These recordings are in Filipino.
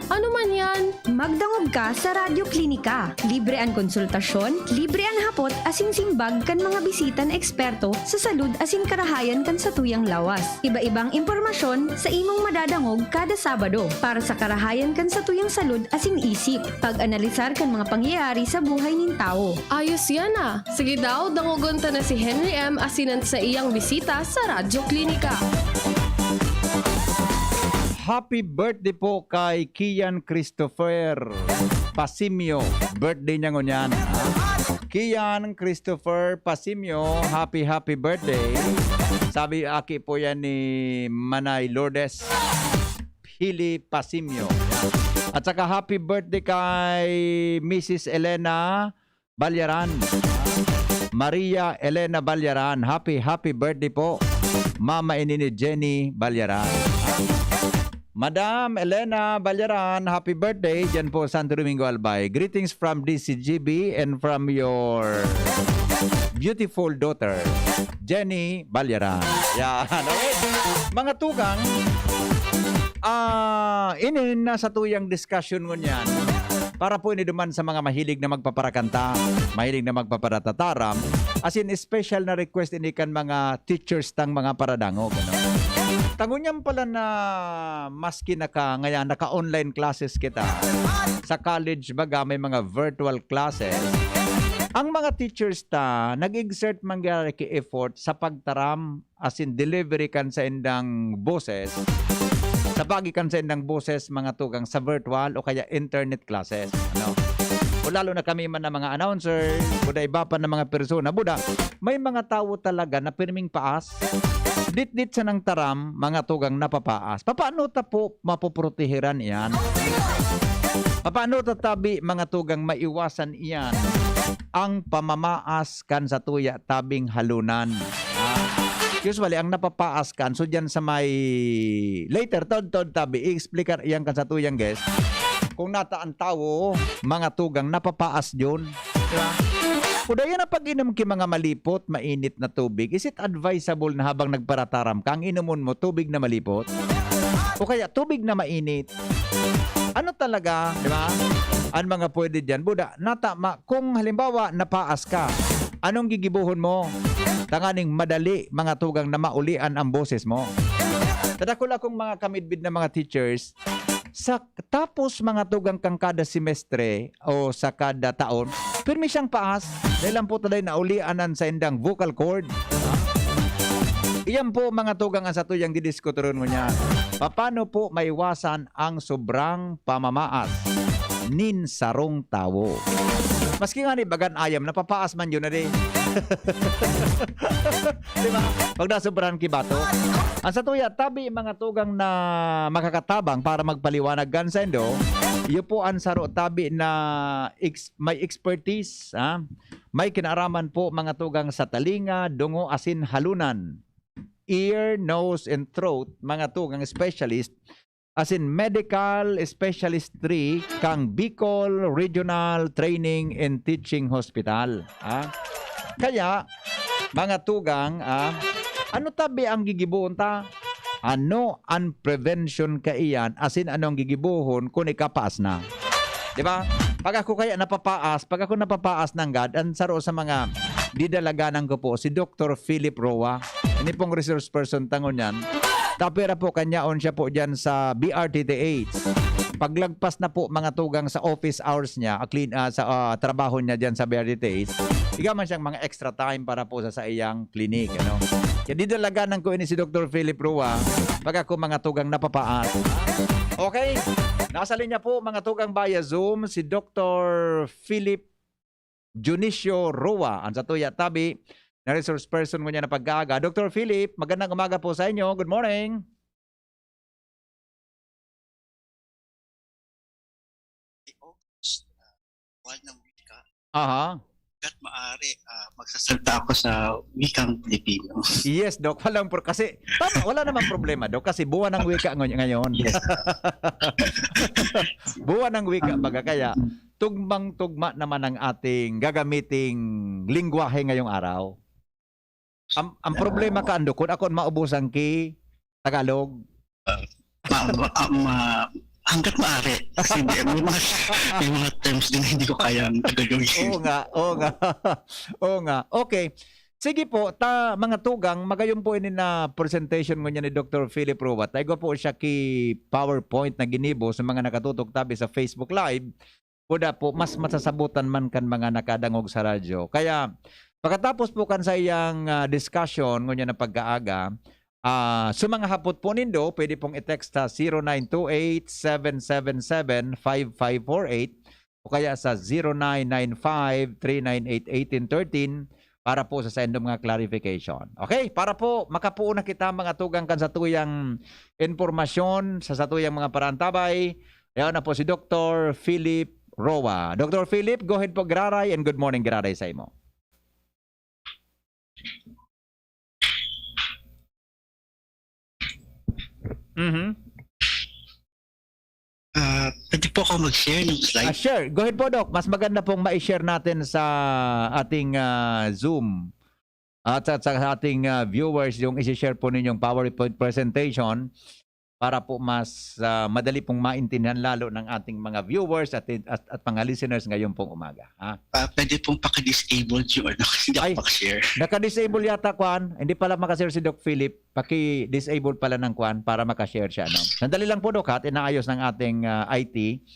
Ano man yan? Magdangog ka sa Radyo Klinika. Libre ang konsultasyon, libre ang hapot asin simbag kan mga bisita na eksperto sa salud asin karahayan kan sa tuyang lawas. Iba-ibang impormasyon sa imong madadangog kada Sabado para sa karahayan kan sa tuyang salud asin isip. Pag-analisar kan mga pangyayari sa buhay nin tao. Ayos yan ah. Sige daw, dangugon ta na si Henry M. asinan sa iyang bisita sa Radyo Klinika. Happy birthday po kay Kian Christopher Pasimio. Birthday niya ngunyan. Kian Christopher Pasimio, happy birthday. Sabi aki po yan ni Manay Lourdes Hili Pasimio. At saka happy birthday kay Mrs. Elena Balyaran. Maria Elena Balyaran. Happy birthday po. Mama ini ni Jenny Balyaran. Madam Elena Balyaran, happy birthday dyan po Santo Domingo Albay. Greetings from DCGB and from your beautiful daughter, Jenny Balyaran. Yan. Okay. Mga tugang, inin na sa tuyang discussion ngunyan. Para po ini duman sa mga mahilig na magpaparakanta, mahilig na magpaparatataram, as in special na request ini kan mga teachers tang mga paradangog. Ano? Tangunyam pala na maski ngayon naka-online classes kita sa college baga may mga virtual classes. Ang mga teachers ta nag-exert mangyari ki effort sa pagtaram as in delivery kan sa indang boses. Sa pagikan sa indang boses mga tugang sa virtual o kaya internet classes. Ano? O lalo na kami man na mga announcers, buda iba pa na mga persona, buda may mga tao talaga na pirming paas. Dit-dit sa nang taram, mga tugang napapaas. Paano ta po mapoprotehiran iyan? Paano ta tabi mga tugang maiwasan iyan? Ang pamamaas kan sa tuya tabing halunan. Usually, ang napapaas kan, so dyan sa may later, tod tabi, i-explicar iyan kan sa tuyang guest. Kung nataan tao, mga tugang napapaas yun. Diba? Kudaya na pag-inom ki mga malipot, mainit na tubig, is it advisable na habang nagparataram ka, ang inumun mo tubig na malipot? O kaya tubig na mainit? Ano talaga, di ba? Ano mga pwede dyan? Buda, natama, kung halimbawa napaas ka, anong gigibuhon mo? Tanganing madali mga tugang na maulian ang boses mo. Tadakula kong mga kamidbid na mga teachers, sa tapos mga tugang kang kada semestre o sa kada taon, pirmi siyang paas dahil lang po talay na ulianan sa indang vocal cord. Iyan po mga tugang ang sa tuyang didiskuturon mo niya. Paano po maiwasan ang sobrang pamamaas nin sarong tawo? Maski nga ni bagan ayam, napapaas man yun na di. Diba? Pag nasobrahan kibato. Ang sa tuya, tabi mga tugang na makakatabang para magpaliwanag gansendo, iyo po ang saro tabi na may expertise, may kinaraman po mga tugang sa talinga, dungo, asin, halunan, ear, nose, and throat, mga tugang specialist, as in medical specialist 3 kang Bicol Regional Training and Teaching Hospital. Kaya, mga tugang, ano tabi ang gigibuhon ta? Ano ang prevention ka iyan? As in, anong gigibuhon kung ikapaas na? Diba? Pag ako kaya napapaas, pag ako napapaas ng God, ang saro sa mga didalaganan ko po, si Dr. Philip Roa, ini pong resource person tangon yan. Tapera po kanyaon siya po dyan sa BRTTH. Paglagpas na po mga tugang sa office hours niya, sa trabaho niya dyan sa BRTTH, igaman siyang mga extra time para po sa iyang clinic. Ano? Kaya didalaganan ko ini si Dr. Philip Rua pag ako mga tugang napapaas. Okay? Nasa linya po mga tugang via Zoom si Dr. Philip Junicio Rua. Ang sa tuya tabi na resource person ko niya na paggaga. Dr. Philip, magandang umaga po sa inyo. Good morning. Wal ng wika. Aha. At maaari magsasalta ako sa wikang Pilipino. Yes, Doc. Kasi tama, wala namang problema, Doc. Kasi buwan ng wika ngayon. Yes. Buwan ng wika baga kaya tugmang-tugma naman ang ating gagamiting lingwahe ngayong araw. Ang problema ka ando kun ako maubusan ki Tagalog. hanggat maaari. Kasi may mga terms din na hindi ko kayang tagalogin. Oo nga, oo nga. Oo nga. Okay. Sige po, mga tugang, magayon po ini na presentation niya ni Dr. Philip Rowa. Taigo po siya ki PowerPoint na ginibo sa mga nakatutok tabi sa Facebook Live. Kuda po, mas masasabutan man kan mga nakadangog sa radyo. Kaya, pagkatapos po kan sa iyang discussion niya na pagkaaga, sa mga hapot po nindo, pwede pong i-text sa 0928-777-5548 o kaya sa 0995-398-1813 para po sa sendong mga clarification. Okay? Para po makapuuna kita mga tugang kan sa tuyang informasyon sa tuyang mga parantabay. Yan na po si Dr. Philip Rowa. Dr. Philip, go ahead po, graray, and good morning, graray sa imo. Pwede po ako mag-share ng slide. Share. Go ahead po, Doc. Mas maganda pong ma-share natin sa ating Zoom at sa ating viewers yung isi-share po ninyong PowerPoint presentation para po mas madali pong maintindihan lalo ng ating mga viewers at mga listeners ngayon pong umaga. Ha? Pwede pong paki-disable yung kasi hindi ako mag-share. Naka-disable yata, Kwan. Hindi pala makashare si Doc Philip. Paki-disable pala ng Kwan para makashare siya. No? Sandali lang po, Doc, at inaayos ng ating IT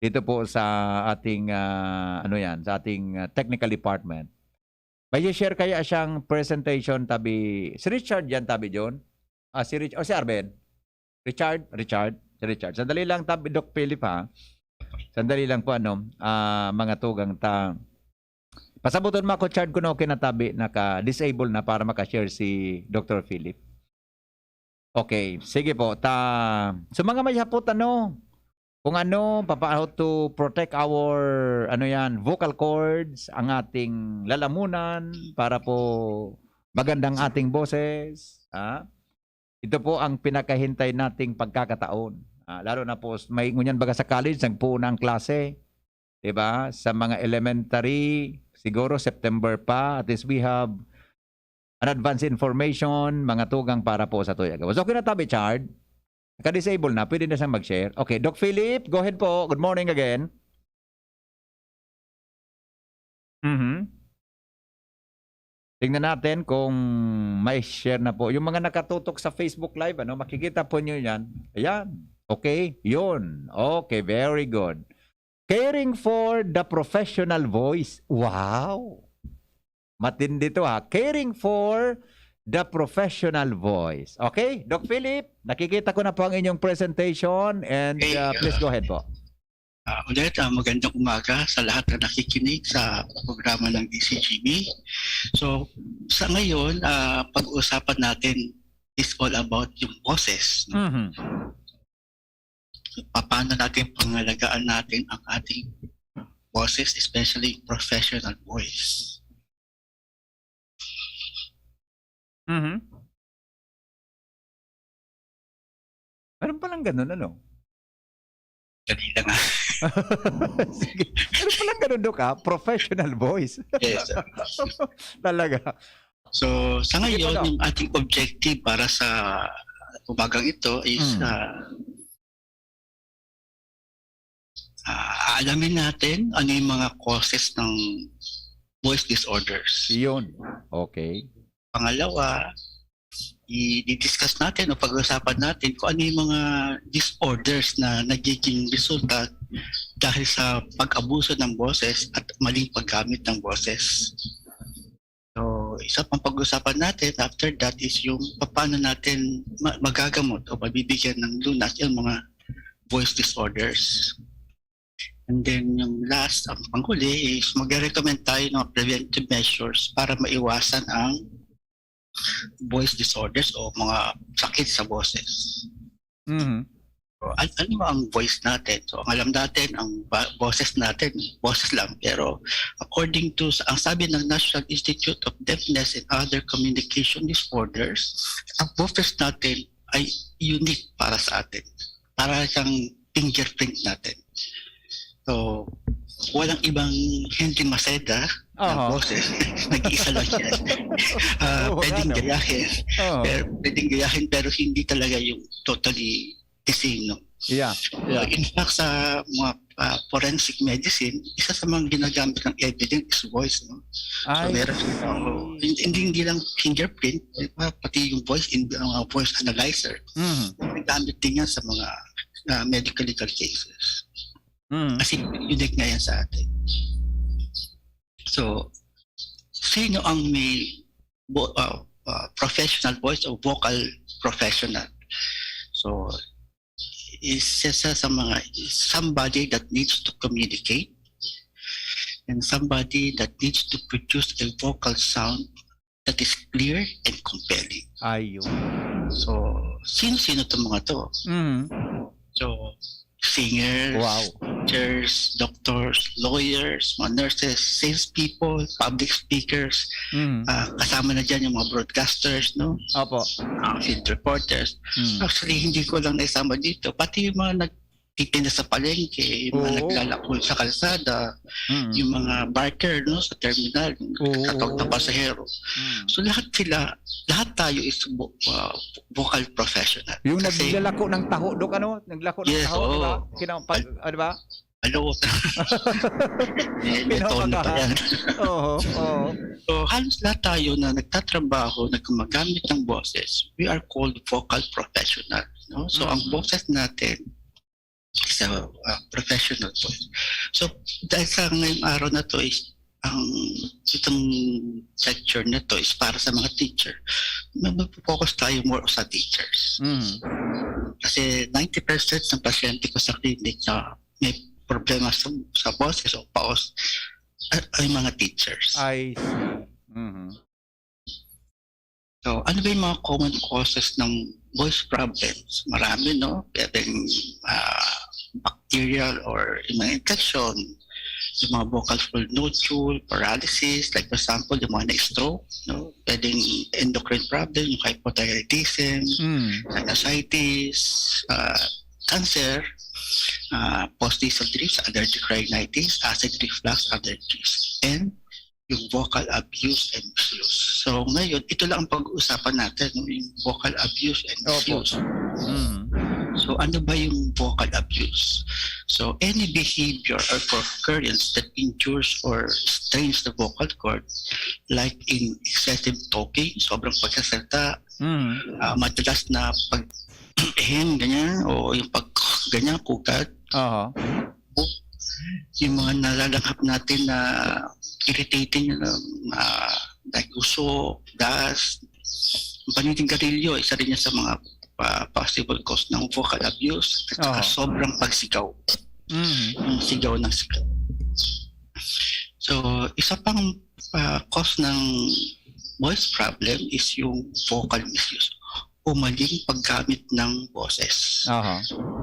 dito po sa ating sa ating technical department. May share kaya siyang presentation tabi si Richard yan tabi John? Si Richard o si Arben? Richard. Sandali lang tabi Doc Philip ha. Sandali lang po mga tugang pasabuton mo ako Chard ko na okay na tabi naka-disable na para makashare si Dr. Philip. Okay, sige po. So mga may hapot kung how to protect our vocal cords, ang ating lalamunan para po magandang ating boses. Ito po ang pinakahintay nating pagkakataon. Lalo na po may ngunyan baga sa college, nagpuuna ang klase. 'Di ba? Sa mga elementary, siguro September pa, at least we have an advance information, mga tugang para po sa tuyaga. So, okay na tabi, Chard? Naka-disable na, pwede na siyang mag-share. Okay, Doc Philip, go ahead po. Good morning again. Tingnan natin kung may share na po. Yung mga nakatutok sa Facebook Live, makikita po nyo yan. Ayan. Okay, yun. Okay, very good. Caring for the professional voice. Wow! Matindi to ha. Caring for the professional voice. Okay, Doc Philip, nakikita ko na po ang inyong presentation and please go ahead po. Ulit, magandang umaga sa lahat na nakikinig sa programa ng DCGB. So, sa ngayon, pag-uusapan natin is all about yung boses. Paano natin pangalagaan natin ang ating boses, especially professional voice. Meron palang ganun, Kanina nga. Sige. Meron palang ganun, Doc, professional voice. Yes. Talaga. So, sa ngayon, yung ating objective para sa umagang ito is alamin natin ano yung mga causes ng voice disorders. Yun. Okay. Pangalawa, i-discuss natin o pag-usapan natin kung ano yung mga disorders na nagiging resulta dahil sa pag-abuso ng boses at maling paggamit ng boses. So, isa pang pag-usapan natin after that is yung paano natin magagamot o mabibigyan ng lunas yung mga voice disorders. And then yung last, ang panghuli is mag-recommend tayo ng preventive measures para maiwasan ang voice disorders o mga sakit sa boses. So, ano ba ang voice natin? So, ang alam natin, ang boses natin, boses lang. Pero according to, ang sabi ng National Institute of Deafness and Other Communication Disorders, ang boses natin ay unique para sa atin. Para siyang fingerprint natin. So, walang ibang hindi maseda ng boses. Nag-iisa lang yan. Pwedeng gayahin. Pwedeng gayahin pero hindi talaga yung totally Tesino. Yeah. Yeah. In fact, sa mga forensic medicine, isa sa mga ginagamit ng evidence is voice. No? So Ay, meron, hindi lang fingerprint, pati yung voice voice analyzer. Nagamit din yan sa mga medical legal cases. Kasi unique nga yan sa atin. So, sino ang may professional voice o vocal professional? So, isa sa mga somebody that needs to communicate and somebody that needs to produce a vocal sound that is clear and compelling. ayun. So, sino-sino itong mga to? So, singers, Wow. teachers, doctors, lawyers, mga nurses, salespeople, public speakers, kasama na dyan yung mga broadcasters, no? Opo. Field reporters. Actually, hindi ko lang naisama dito. Pati yung mga nagtitinda sa palengke, yung mga Oo. naglalakol sa kalsada, yung mga barker, no, sa terminal, yung katawag na pasahero. So lahat tayo is vocal professional. Yung Kasi, naglalako ng taho, Dok, ano? Naglako ng Yes, taho, di ba? oo. Ano ba? ano, may tono pa yan. Oo, oo. So halos lahat tayo na nagtatrabaho, na gumagamit ng boses, we are called vocal professional. No? So ang boses natin is a professional voice. So dahil sa ngayong araw na to is itong lecture na to is para sa mga teacher. Mag-focus tayo more sa teachers. Kasi 90% ng pasyente ko sa clinic na may problema sa boses o paos ay mga teachers. I see. So, ano ba yung mga common causes ng voice problems? Marami, no? Pwedeng bacterial or yung mga infection, yung mga vocal fold nodule, paralysis, like for example, yung mga na-stroke, no? Pwedeng endocrine problem, yung hypothyroidism, sinusitis, cancer, post-nasal drips, allergic rhinitis, acid reflux, allergies, and yung vocal abuse and misuse. So ngayon, ito lang ang pag-uusapan natin, yung vocal abuse and misuse. So ano ba yung vocal abuse? So any behavior or occurrence that injures or strains the vocal cord, like in excessive talking, sobrang pagsasalita, madalas na ganyan, o yung ganyan, kukat, yung mga nalalanghap natin na irritating, like usok, dust, panitinggarilyo, isa rin yan sa mga possible cause ng vocal abuse at saka sobrang pagsigaw. Yung sigaw ng sigaw. So, isa pang cause ng voice problem is yung vocal misuse o maling paggamit ng boses.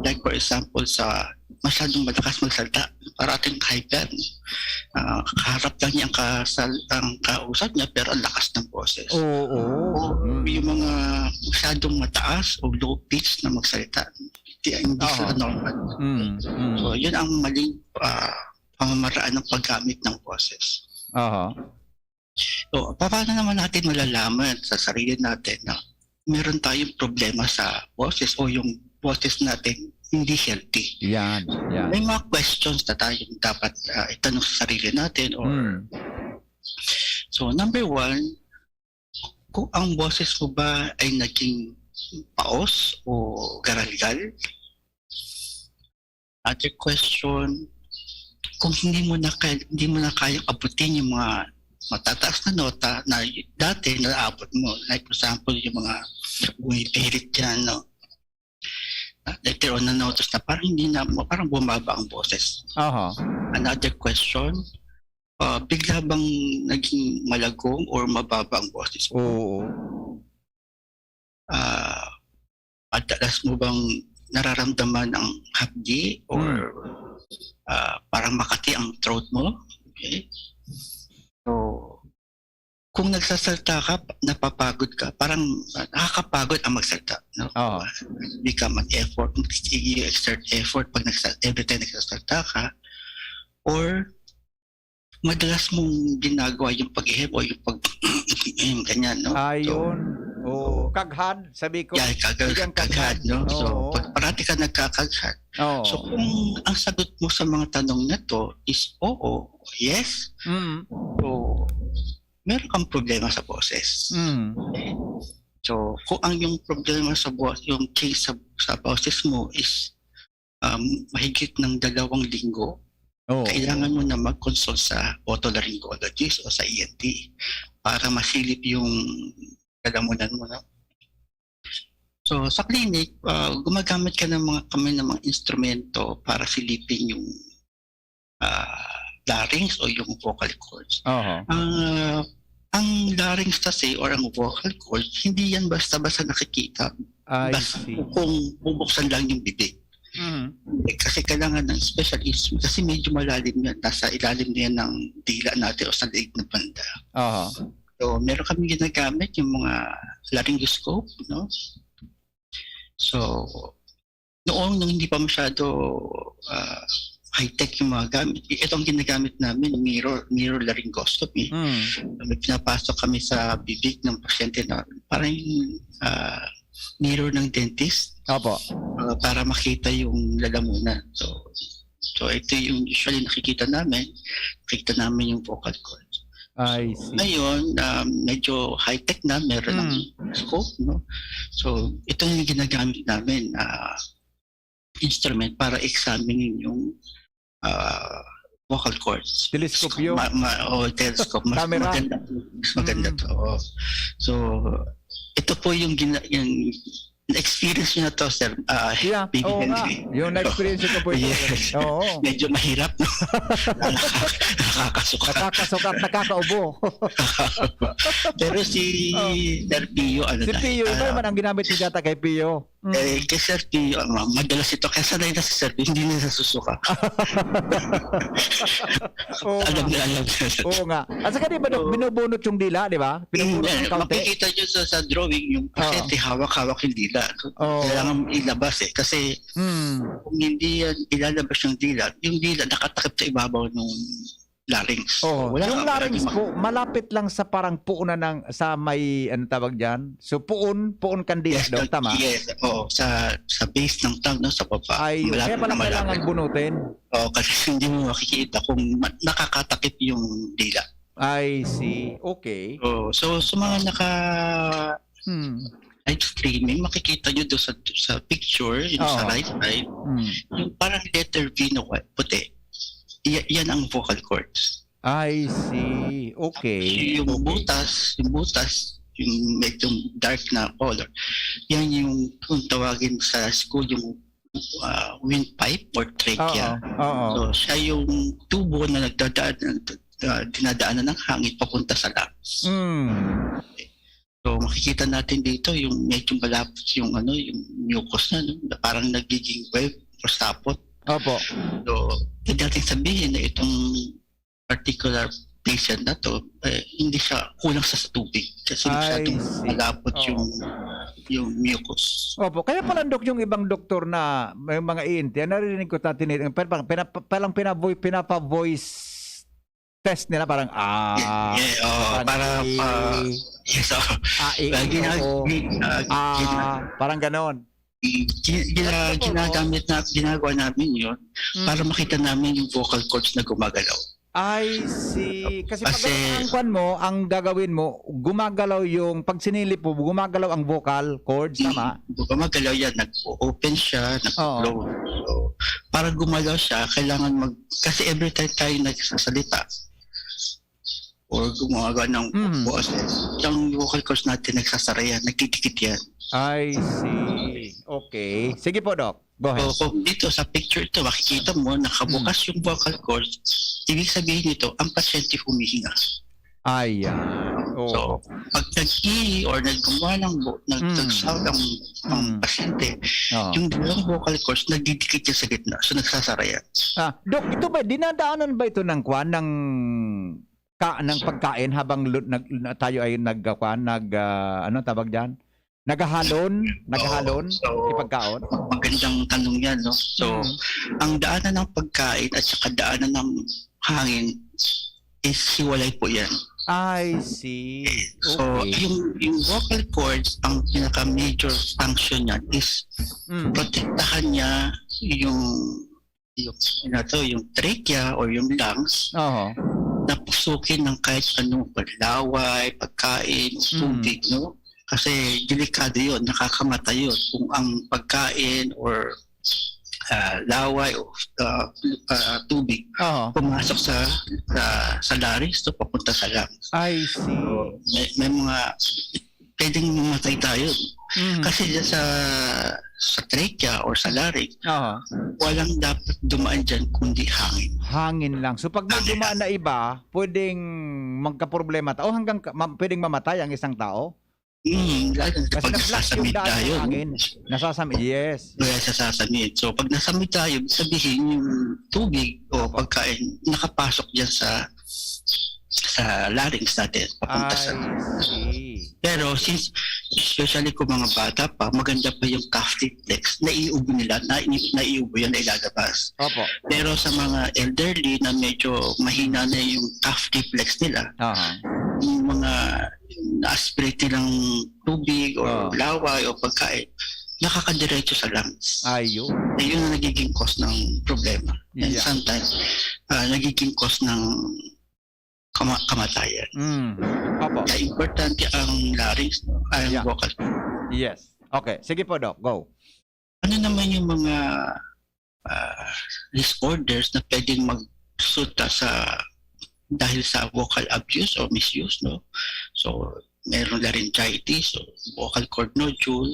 Like for example, sa masyadong malakas magsalita, parating hyper. Kaharap lang niya ang kausap niya pero ang lakas ng boses. O yung mga masyadong mataas o low pitch na magsalita, hindi sila normal. So yun ang maling pamamaraan ng paggamit ng boses. So paano naman natin malalaman sa sarili natin na meron tayong problema sa boses o yung boses natin hindi healthy? Yan. May mga questions na tayo dapat itanong sa sarili natin. So number one, kung ang boses mo ba ay naging paos o garalgal? Other question, kung hindi mo na kayang abutin yung mga matataas na nota na dati naabot mo, like for example yung mga bumipilit dyan, no? Later on na notice na parang bumaba ang boses. Another question, bigla bang naging malagong or mababa ang boses mo? Madalas mo bang nararamdaman ang hapdi or parang makati ang throat mo? Okay. So, kung nagsasalta ka, napapagod ka, parang nakakapagod ang magsalta. No? Become an effort, exert effort every time nagsasalta ka. Or madalas mong ginagawa yung pag-ihip o yung yung ganyan, no? Ayun. Oh, kaghad, sabi ko. Yan, Bigyan kagad, no? Oo. So, pag parati ka nagkakagad. Oo. So, kung ang sagot mo sa mga tanong na to is oo, yes, Mm. so, meron kang problema sa boses. Mm. So, kung ang yung problema sa yung case sa boses mo is mahigit ng 2 linggo, Oh. kailangan mo na mag-consult sa otolaryngologist o sa ENT para masilip yung lalamunan mo. No? So, sa clinic, gumagamit ka kami ng mga instrumento para silipin yung larynx o yung vocal cords. Oo. Ang larynx kasi or ang vocal cords, hindi yan basta-basta nakikita. I Basta see. kung bubuksan lang yung bibig. Mm. Kasi kailangan ng specialist kasi medyo malalim yan. Nasa ilalim na yan ng dila natin o sa liig na banda. Oo. So, meron kami ginagamit yung mga laryngoscope, no? So, noong nung hindi pa masyado high-tech yung mga gamit, itong ginagamit namin, mirror laryngoscopy. Mm. May pinapasok kami sa bibig ng pasyente na parang mirror ng dentist Opo. para makita yung lalamunan. So ito yung usually nakikita namin yung vocal cords. I see. Ngayon, medyo high-tech na, meron ng scope, no? So ito yung ginagamit namin instrument para examine yung vocal cords. Teleskopyo. Telescope. Mas Camera. maganda to. So, ito po yung experience nyo na to, sir. Yeah. Baby Oo nga. Henry. Yung experience ko po ito. Yes. Oo. Medyo mahirap, no? Nakakasuka. Nakakasukat, nakakaubo. Pero si Sir Pio, Si Pio, iba naman ang ginamit ni Data kay Pio. kay Sir Pio, madalas ito. Kaya sanay na si Sir Pio, hindi na nasusuka. Oo nga. alam na. Oo nga. At saka di ba binubunot yung dila, di ba? Binubunot yung kaunti. Makikita nyo sa drawing, yung pasyente hawak-hawak yung dila. Oo. Kailangan ilabas kasi kung hindi yan ilalabas yung dila nakatakip sa ibabaw ng larynx. Oh, Wala yung ka- larynx po, malapit lang sa parang puunan sa may, ano tawag dyan? So, puun kandila Yes, daw, tama? Yes, sa base ng tongue, no, sa baba. Ay, kaya pala kailangan bunutin. Kasi hindi mo makikita kung nakakatakip yung dila. I see. Okay. So sa mga Hmm. live streaming, makikita nyo doon sa picture, yung sa Oo. right side, Hmm. yung parang letter V na puti. Yan ang vocal cords. I see. Okay. Yung butas, yung medyo dark na color, yan yung kung tawagin sa school yung windpipe or trachea. Oo. So siya yung tubo na dinadaanan ng hangin papunta sa lungs. So makikita natin dito yung medyo malapit yung yung mucus na, no? Na parang nagiging wave or sapot. Opo. So dating sabihin na itong particular patient na to hindi siya kulang sa tubig kasi masyadong malapot yung mucus. Opo. Kaya pala, Dok, yung ibang doktor na may mga ENT, narinig ko natin, parang pinapa-voice test nila, parang parang ganon. Ginagawa namin yun para makita namin yung vocal cords na gumagalaw. I see. Kasi pag ang kwan mo, ang gagawin mo, gumagalaw yung, pag sinilip mo, gumagalaw ang vocal cords, tama? Gumagalaw yan, nag-open siya, nag-close. So, para gumalaw siya, kailangan kasi every time tayo nagsasalita or gumagawa ng boses, yung vocal cords natin nagsasara yan, nagtitikit yan. I see. Okay. Sige po, Doc. Go ahead. So, kung dito sa picture ito, makikita mo, nakabukas yung vocal cords, ibig sabihin nito, ang pasyente humihinga. Ayan. So, pag nag-i or naggumawa nag-sound ang pasyente, yung dalawang vocal cords, nagdidikit yan sa gitna. So, nagsasara yan. Dok, ito ba, dinadaanan ba ito ng kwan, ng pagkain habang tayo ay ano tawag dyan? Naghahalon ipagkaon? Magandang tanong yan, no? So, ang daanan ng pagkain at saka daanan ng hangin is hiwalay po yan. I see. So, Okay. yung vocal cords, ang pinaka-major function niyan is Mm. protektahan niya yung trachea or yung lungs Oo. na pusukin ng kahit anong laway, pagkain, tubig, no? Kasi delikado yun, nakakamatay yun kung ang pagkain or laway o tubig Oo. pumasok sa larynx to papunta sa lungs. I see. May mga pwedeng mamatay tayo. Mhm. Kasi dyan sa trachea or sa larynx, Oo. walang dapat dumaan dyan kundi hangin. Hangin lang. So pag may dumaan na iba, pwedeng magka-problema tao hanggang pwedeng mamatay ang isang tao. Lalo na Kasi pag na-block yung nasasamid daan tayo. ng hangin. Nasasamid. Yes. Kaya sasamid. So pag nasamid tayo, ibig sabihin yung tubig o pagkain nakapasok dyan sa larynx natin, papunta sa I see. Pero since, especially kung mga bata pa, maganda pa yung calf reflex, naiubo nila, naiubo yan, ilalabas. Opo. Pero sa mga elderly na medyo mahina na yung calf reflex nila, Aha. yung mga na-aspirate nilang tubig o Oh. laway o pagkain, nakakadiretso sa lungs. Ayun. Yun ang nagiging cause ng problema. And Yeah. sometimes, nagiging cause ng kamatayan. Mm. Opo. Kaya importante ang larynx, ang Yeah. vocal. Yes. Okay. Sige po, Doc. Go. Ano naman yung mga disorders na pwedeng magsuta dahil sa vocal abuse or misuse, no? So, meron laryngitis, so vocal cord nodule,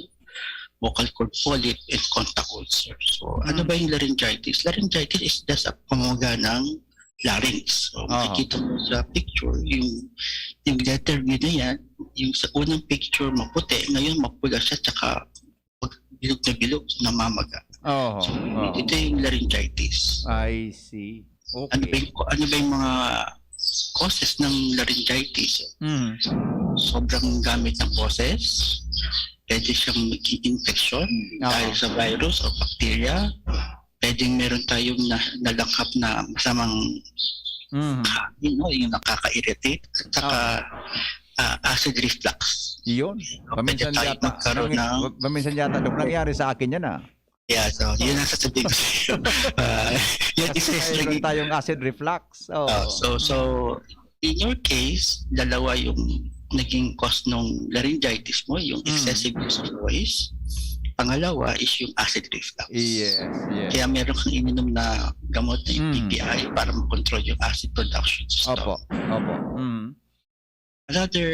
vocal cord polyp, and contact ulcer. So, ano ba yung laryngitis? Laryngitis is just a pamamaga ng larynx. So, makikita mo sa picture, yung letter V na yan, yung sa unang picture maputi, ngayon mapula siya, tsaka bilog na bilog, namamaga. Oh. So, ito yung laryngitis. I see. Okay. Ano ba yung mga causes ng laryngitis? Mm. Sobrang gamit ng boses, pwede siyang maging infection dahil sa virus o bacteria, pwedeng meron tayong nalanghap na masamang yung nakaka-irritate, at saka acid reflux. Yun. Paminsan Pwede tayo yata, magkaroon paminsan yata, Doc, nangyari sa akin yan ah. Yeah, so yun ang sasabihin ko sa'yo. Yan isa Kasi mayroon tayong acid reflux. Oh. So in your case, dalawa yung naging cause ng laryngitis mo, yung excessive use of voice. Pangalawa is yung acid reflux. Yes. Kaya meron kang ininom na gamot na yung PPI para makontrol yung acid production sa Opo. stomach. Opo. Another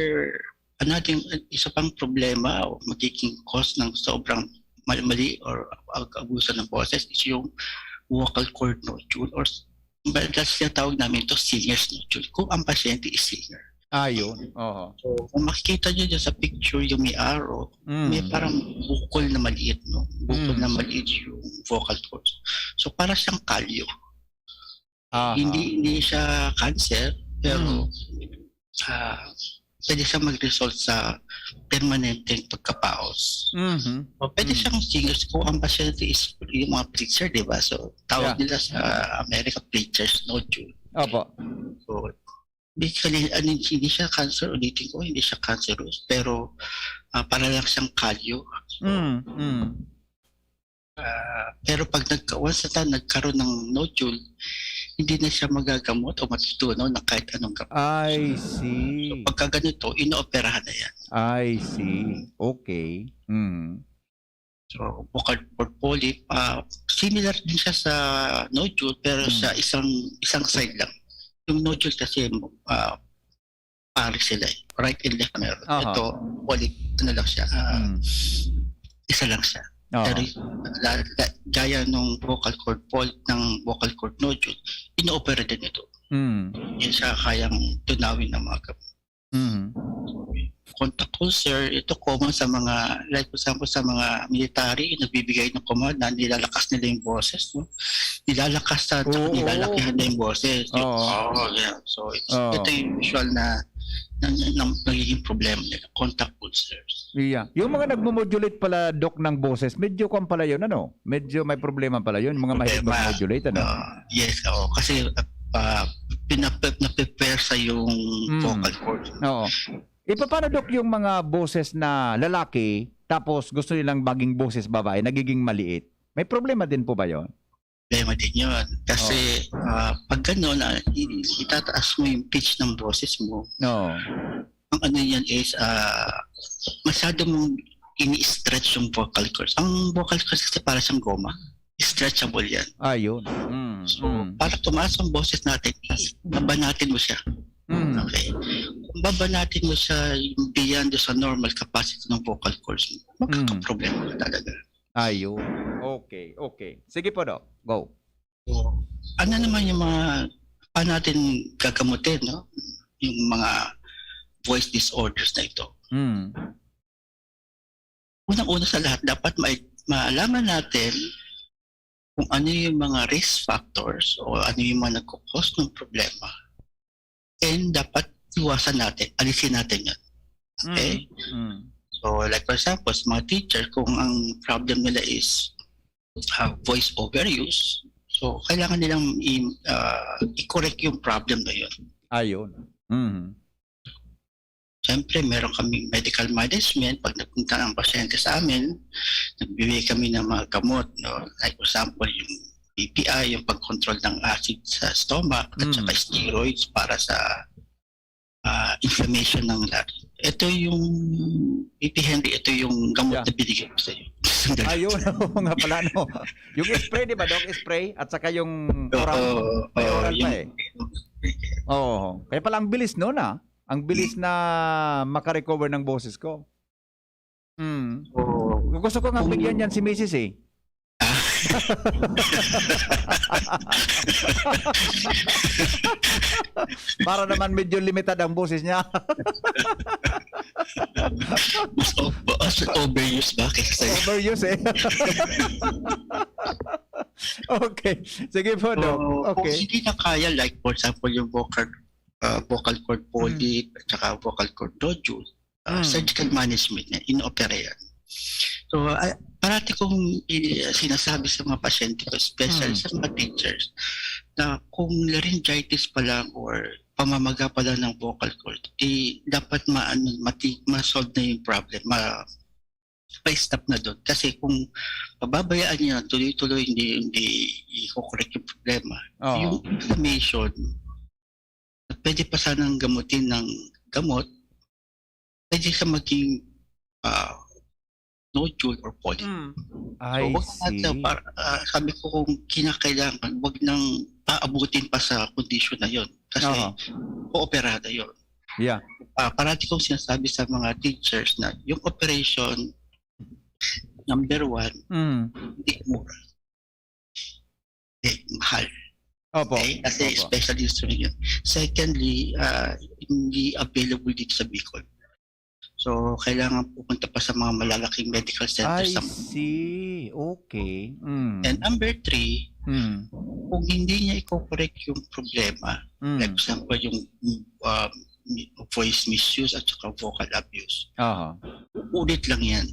isa pang problema o magiging cause ng sobrang mali or abuso ng boses is yung vocal cord nodule or that's yung tawag namin ito singer's nodule kung ang pasyente is singer. Ayun. Oo. So kung makikita nyo dyan sa picture yung may arrow, may parang bukol na maliit, no? Bukol na maliit yung vocal cord. So para siyang kalyo. Hindi siya cancer, pero pwede siya mag-result sa permanenteng pagkapaos. O pwede siyang singers kung ang pasyente is yung mga preacher, di ba? So tawag nila sa America preacher's nodule. Opo. So basically, hindi siya cancer, ulitin ko, hindi siya cancerous, pero para lang siyang kalyo. Pero pag nagkaroon ng nodule, hindi na siya magagamot o matutunaw na kahit anong gamot. I see. So pagka ganito, inooperahan na yan. I see. Okay. So vocal cord polyp, similar din siya sa nodule pero sa isang side lang. Yung nodule kasi pares sila eh. Right and left meron. Ito, polyp, ano lang siya, isa lang siya. Pero gaya nung vocal cord polyp ng vocal cord nodule, ino-opera din ito. Yan siya kayang tunawin ng mga gamot. Contact ulcer, ito common sa mga, like for example sa mga military, nagbibigay ng command na nilalakas nila yung boses, no? Nilalakas at nilalakihan na yung boses. So ito yung usual na nagiging problema nila, contact ulcers. Yeah. Yung mga nagmo-modulate pala, Doc, ng boses, medyo kung pala yun, ano? Medyo may problema pala yun, yung mga mahilig mag-modulate, ano? Yes, kasi na-prepare sa yung vocal cord. Oo. Paano, Dok, yung mga boses na lalaki tapos gusto nilang maging boses babae, nagiging maliit? May problema din po ba yon? Problema din yun. Kasi pag gano'n, itataas mo yung pitch ng boses mo. No. Ang ano yan is, masyado mong ini-stretch yung vocal cords. Ang vocal cords kasi para siyang goma. Stretchable yan. Ayun. So, para tumaas ang boses natin, babanatin mo siya. Okay. Kung babanatin mo siya yung beyond sa normal capacity ng vocal cords mo, magkakaproblema ka talaga. Ayun. Okay. Sige po, Dok. Go. So, ano naman yung mga paano natin gagamutin, no? Yung mga voice disorders na ito. Unang-una sa lahat, dapat maalaman natin kung ano yung mga risk factors o ano yung mga nagkukos ng problema. And dapat iwasan natin, alisin natin yan. Okay? So, like for example, sa mga teacher, kung ang problem nila is voice overuse, so kailangan nilang i-correct yung problem na yun. Ayun. Siyempre, meron kaming medical management. Pag nagpunta ng pasyente sa amin, nagbibigay kami ng mga gamot. No? Like for example, yung PPI, yung pag-control ng acid sa stomach, at saka steroids para sa inflammation ng lari. Ito yung, P.P. Henry, ito yung gamot na binigay ko sa iyo. Ayun, nga pala, no. Yung spray, di ba, Dok? Spray? At saka yung oral. May oral pa eh. Oo. Kaya pala ang bilis no na. Ang bilis na makarecover ng boses ko. Gusto ko nga bigyan yan si Mrs. eh. Para naman medyo limited ang boses niya. Overuse ba? Overuse eh. Okay. Sige po, Dok. Kung Okay. hindi na kaya, like for example, yung vocal cord polyp at saka vocal cord nodule, surgical management yan, in-opera yan. So, parati kong sinasabi sa mga pasyente ko, especially sa mga teachers, na kung laryngitis pa lang or pamamaga pa lang ng vocal cord, dapat ma-solve na yung problem, pa-stop na doon. Kasi kung pababayaan niya, tuloy-tuloy hindi i-correct yung problema. Yung inflammation, pwede pa sanang gamutin ng gamot, pwede sa maging nodule or polyp. I see. Sabi ko kung kinakailangan, wag nang paabutin pa sa kondisyon na yon. Kasi ooperada yon. Yeah. Parati kong sinasabi sa mga teachers na yung operation, number 1, hindi mura. Mahal. Opo. Okay? Kasi specialist rin yun. Secondly, hindi available dito sa Bicol. So, kailangan pupunta pa sa mga malalaking medical centers. I see. Okay. And number 3, kung hindi niya i-correct yung problema, like for example, yung voice misuse at saka vocal abuse, ulit lang yan.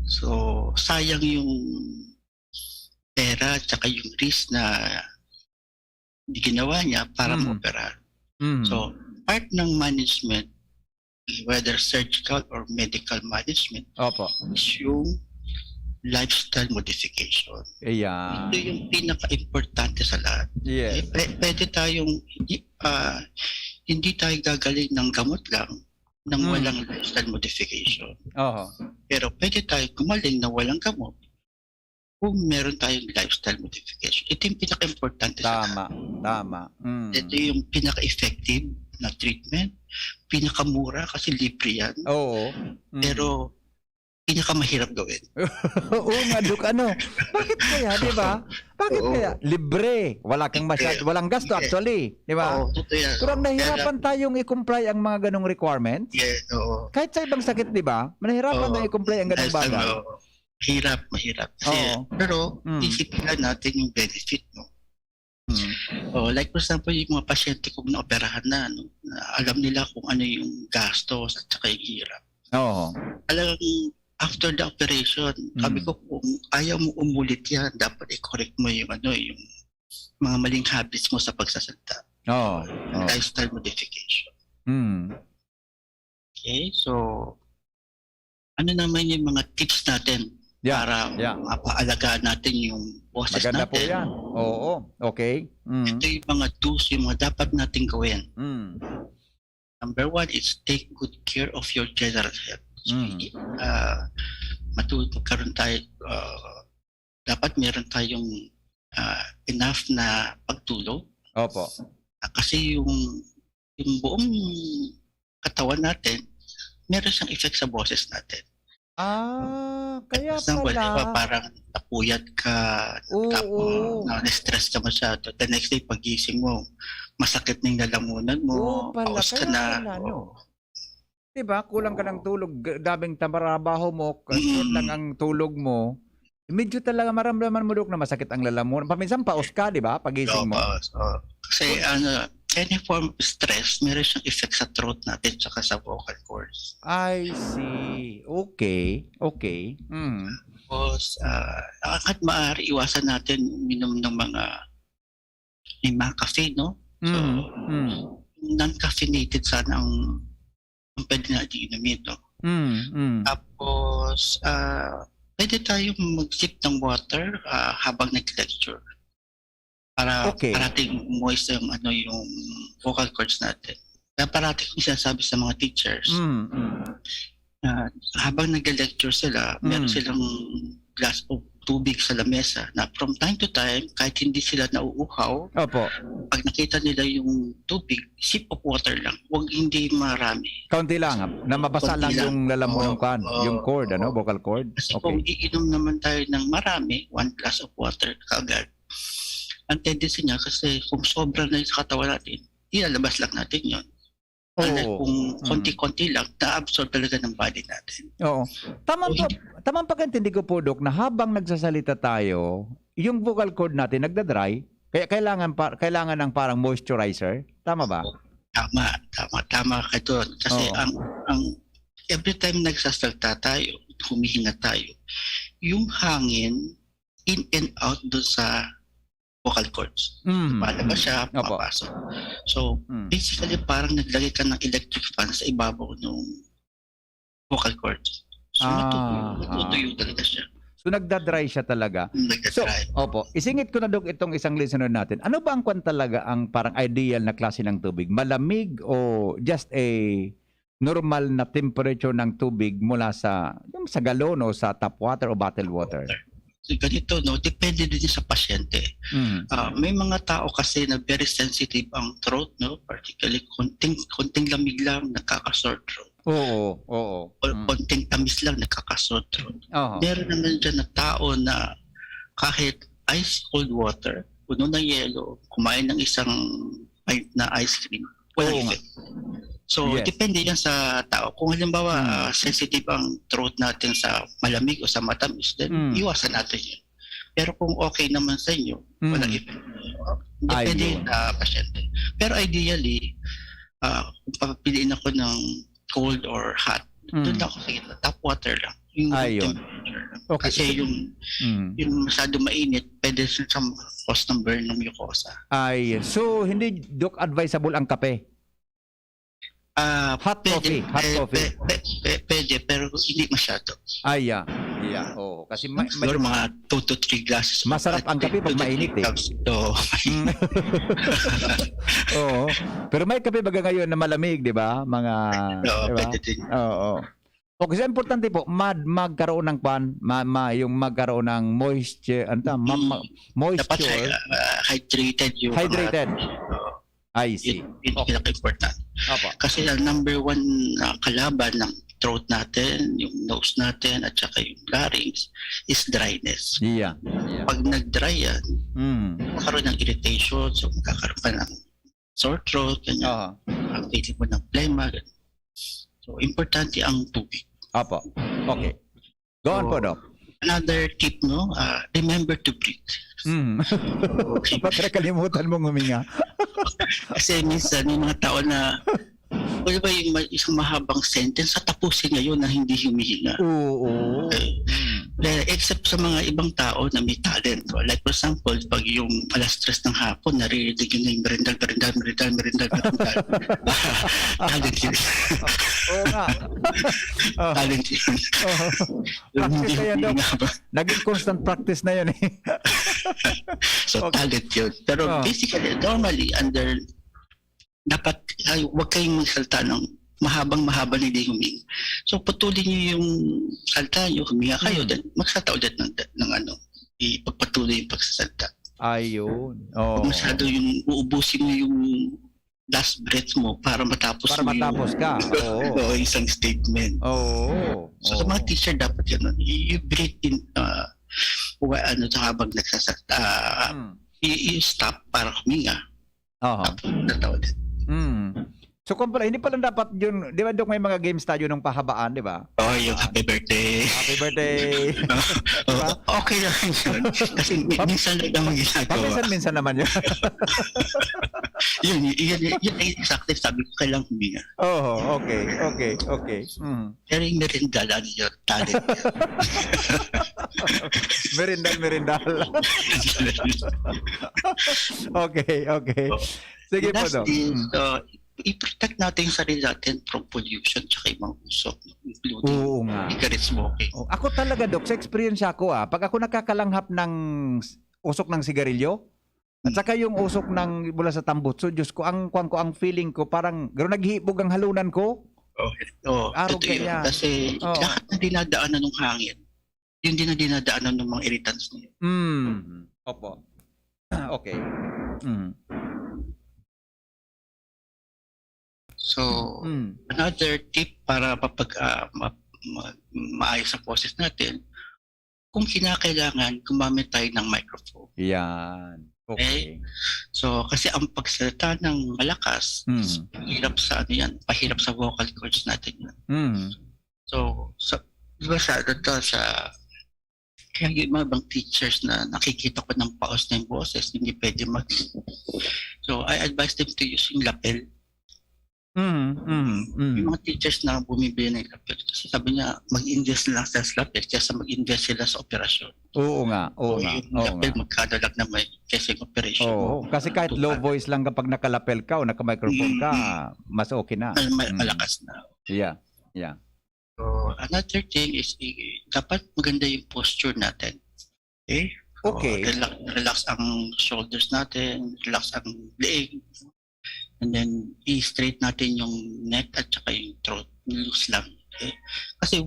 So, sayang yung pera at saka yung risk na ginawa niya para ma-opera. So, part ng management, whether surgical or medical management, is yung lifestyle modification. Yeah. Ito yung pinaka-importante sa lahat. Yes. Pwede tayong, hindi tayo gagaling ng gamot lang nang walang lifestyle modification. Pero pwede tayo gumaling na walang gamot kung meron tayong lifestyle modification. Ito yung pinaka-importante sa lahat. Tama. Ito yung pinaka-effective na treatment, pinakamura kasi libre yan. Pero pinakamahirap gawin. Oo nga, Dok, bakit kaya, di ba? Bakit kaya? Libre. Wala kang walang gasto actually, di ba? Totoo yan. Pero nahihirapan tayong i-comply ang mga ganong requirements. Kahit sa ibang sakit, di ba? Nahihirapan na i-comply ang ganong bagay. Mahirap. Pero isipin natin yung benefit, no? Like for example, yung mga pasyente kong naoperahan na, alam nila kung ano yung gastos at saka yung hirap. Alam, after the operation, sabi ko, kung ayaw mo umulit yan, dapat i-correct mo yung yung mga maling habits mo sa pagsasalita. Oh. lifestyle modification. Mm. Okay, so ano naman yung mga tips natin Yeah. para Yeah. mapaalagaan natin yung boses Maganda po natin? yan. Oo. Okay. Mm. Ito yung mga tools, yung mga dapat natin gawin. Mm. Number one is take good care of your general health. So, magkaroon tayo, dapat meron tayong enough na pagtulog. Opo. Kasi yung buong katawan natin, meron siyang effect sa boses natin. Kaya Example, di ba, pala. parang napuyat ka, Oo. na-stress ka masyado. The next day, pagising mo, masakit na yung lalamunan mo, Oo pala. paus ka Kaya na. pala, no? Diba? Kulang ka ng tulog. Daming tamarabaho mo. Short lang ang tulog mo. Medyo talaga maramdaman mo, Dok, na masakit ang lalamunan. Paminsan paus ka, di ba? Pagising mo. Kasi any form of stress, meron siyang effect sa throat natin tsaka sa vocal cords. I see. Okay. Okay. Mm. Tapos, hanggat maaari, iwasan natin uminom ng may mga caffeine, no? So, non-caffeinated sana ang pwede natin inumin, no? Tapos, pwede tayong mag-sip ng water habang nag-lecture. Para parating moist yung vocal cords natin. Kaya parating kong sinasabi sa mga teachers, habang nag-lecture sila, meron silang glass of tubig sa lamesa na from time to time, kahit hindi sila nauuhaw, Opo. pag nakita nila yung tubig, sip of water lang. Huwag hindi marami. Kaunti lang. Na mabasa Kaunti lang lang. yung lalamunan ko. Yung cord, vocal cord. Kasi kung iinom naman tayo ng marami, 1 glass of water kaagad, ang tendency niya kasi kung sobra na yun sa katawan natin, ilalabas lang natin yun. Kung konti-konti lang, na-absorb talaga ng body natin. Oo. Tamang pagkantindi ko po, Dok, na habang nagsasalita tayo, yung vocal cord natin nagda-dry, kaya kailangan ng parang moisturizer. Tama ba? Tama ka doon. Kasi ang every time nagsasalita tayo, humihinga tayo, yung hangin in and out doon sa vocal cords. Palabas siya, papasok. So, basically, parang naglagay ka ng electric fan sa ibabaw ng vocal cords. So, matutuyo talaga siya. So, nagda-dry siya talaga. Nagda-dry. So, isingit ko na, Dok, itong isang listener natin. Ano ba ang kwan talaga ang parang ideal na klase ng tubig? Malamig o just a normal na temperature ng tubig mula sa galon o sa tap water o bottled water? So, ganito, no? Depende din sa pasyente. May mga tao kasi na very sensitive ang throat, no? Particularly, konting lamig lang, nakaka-sore throat. Oo. O konting tamis lang, nakaka-sore throat. Meron naman dyan na tao na kahit ice cold water, puno ng yelo, kumain ng isang pint na ice cream, walang effect. So, depende yan sa tao. Kung halimbawa, sensitive ang throat natin sa malamig o sa matamis, then iwasan natin yun. Pero kung okay naman sa inyo, walang effect. Depende sa pasyente. Pero ideally, kung papapiliin ako ng cold or hot, doon ako sa tap water lang. Yung temperature lang. Okay. Kasi yung masyado mainit, pwede siya cause ng burn ng mucosa. So hindi, Dok, advisable ang kape? Hot coffee. Pwede, pero hindi masyado. Oo. Kasi Siguro mga 2 to 3 glasses. Masarap ang kape pag mainit, eh. Oo. Oo. Pero may kape baga ngayon na malamig, di ba? Oo, diba? pwede din. Oo. Okay, so importante po, magkaroon ng yung magkaroon ng moisture, Dapat hydrated yung hydrated. I see. Yun pinaka-important. Kasi ang number one kalaban ng throat natin, yung nose natin, at saka yung larynx is dryness. Yeah. Pag nag-dry yan, magkakaroon ng irritation, so magkakaroon pa ng sore throat, ganyan. Ang feeling mo ng phlegma. So, importante ang tubig. Apo. Okay. Go on po, Doc. Another tip, no? Remember to breathe. Bakit kalimutan mong huminga? Kasi minsan, yung mga tao na, wala ba yung isang mahabang sentence, tapusin niya yun na hindi humihinga. Oo. Except sa mga ibang tao na may talent. So, like for example, pag yung alas 3 ng hapon, naririnig yun na yung merindal. Talent yun. Oo nga. Oh, Talent yun. oh. Practice na yan, Dok. Naging constant practice na yun eh. So, Okay. talent yun. Pero Oh. basically, normally, dapat, huwag kayong magsalta ng mahaba na hindi huminga. So, putulin niyo yung salta niyo, huminga kayo, then magsalta ulit ng ipagpatuloy yung pagsasalta. Ayun. Oh. Kung masyado yung uubusin mo yung last breath mo para matapos Para mo matapos ka. Oo. Oo, isang statement. Oo. So, sa mga teacher, dapat yun, you breathe in, habang nagsasalta, Hmm. you stop para huminga. Oo. Tapos, salta ulit. So kung pala, hindi pala dapat yun, di ba Dok, may mga games tayo ng pahabaan, di ba? Oh, yung happy birthday. Happy birthday! Okay lang yun. Kasi minsan lang naman ginagawa. Paminsan-minsan naman yun. Yun ay exactly sabi ko, kailangan huminga. Oh, okay. Pero yung merindal, ano yun, talent. Merindal. Okay. Sige po, Dok. Lastly, i-protect natin yung sarili natin from pollution tsaka ibang usok, including Oo nga. cigarette smoking. Oh, ako talaga, Dok, sa experience ko pag ako nakakalanghap ng usok ng sigarilyo, at saka yung usok ng mula sa tambutso, Diyos ko, ang feeling ko, parang gano'n naghihibog ang halunan ko. Araw Totoo yun. kaya. Kasi Oo. lahat na dinadaanan ng hangin, yun din na dinadaanan ng mga irritants niya. Opo. Okay. So, another tip para maayos ang boses natin, kung kinakailangan, gumamit tayo ng microphone. Yan. Okay. So, kasi ang pagsalita ng malakas, pahirap sa vocal cords natin yun. So, di ba kaya yung mga ibang teachers na nakikita ko ng paos na yung boses, hindi pwede So, I advise them to use yung lapel. Yung mga teachers na bumibili ng lapel, kasi sabi niya, mag-invest na lang sa lapel kaysa mag-invest sila sa operasyon. Oo nga. Yung lapel, magkano lang naman kaysa yung operation. Oo, kasi kahit low voice lang kapag nakalapel ka o nakamicrophone ka, mas okay na. Malakas na. Yeah. So, another thing is, dapat maganda yung posture natin. Okay? So, Okay. Relax ang shoulders natin, relax ang leeg. And then, i-straight natin yung neck at saka yung throat. Loose lang. Okay? Kasi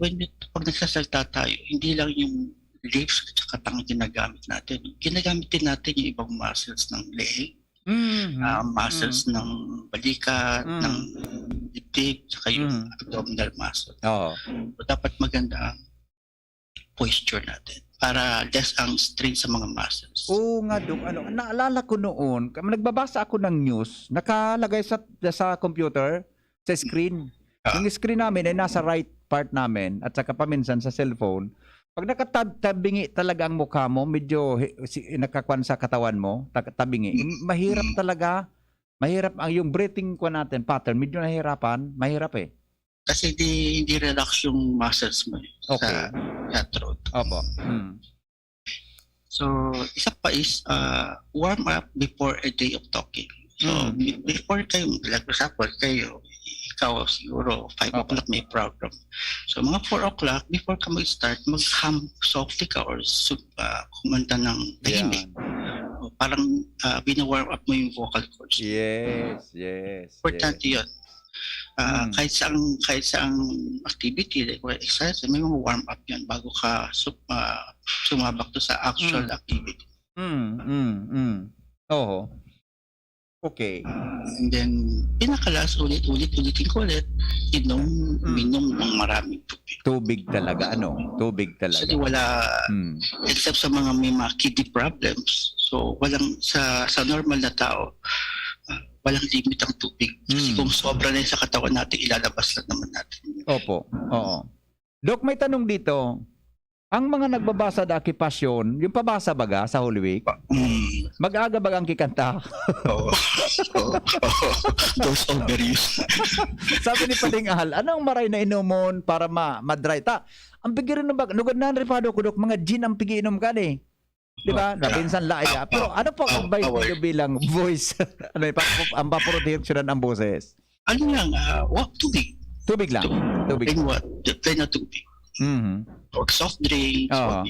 pag nagsasalta tayo, hindi lang yung lips at saka tanga ginagamit natin. Ginagamit din natin yung ibang muscles ng leeg, muscles ng balikat, ng dibdib, saka yung abdominal muscle. Oo. So, dapat maganda ang posture natin para less ang strain sa mga muscles. Oo nga, Dok. Naalala ko noon, nagbabasa ako ng news, nakalagay sa computer, sa screen. Yung screen namin ay nasa right part namin at saka paminsan sa cellphone. Pag nakatabingi talaga ang mukha mo, medyo nakakwan sa katawan mo, tabingi, mahirap talaga. Mahirap yung breathing ko natin, pattern, medyo mahirap eh. Kasi hindi relax yung muscles mo Okay. sa throat. Opo. So, isa pa is warm up before a day of talking. So, before kayo, like for example, ikaw siguro 5 o'clock may program. So, mga 4 o'clock, before ka mag-start, mag-hum softly ka or kumanta ng tahimik. So, parang bina-warm up mo yung vocal cords. Yes. Importante yun. Kahit saang activity, like exercise, may mga warm up yan bago ka sumabak to sa actual activity. Oo. Okay. And then, pinakalas, ulitin ko ulit, minom ng maraming tubig. Tubig talaga, Tubig talaga. Kasi wala, except sa mga may mga kidney problems, so walang, sa normal na tao, walang limit ang tubig. Kasi kung sobra na yun sa katawan natin, ilalabas lang naman natin. Opo. Oo. Dok, may tanong dito. Ang mga nagbabasa da okupasyon, yung pabasa baga sa Holy Week, mag-aga bagang kikanta. Oo. Those overuse. Sabi ni Pading Ahal, anong maray na inumon para ma-dry ta? Ang pigirin na ba, nugad na ripado ko dok, mga gin ang pigiinom ka ni. Di ba? Napinsan laya. Pero ano po ang advice niyo bilang voice? Ano ang paproteksyonan ang boses? Ano lang, tubig. Tubig lang. Tubig. Plain na tubig. Mhm. Or soft drinks. Oo.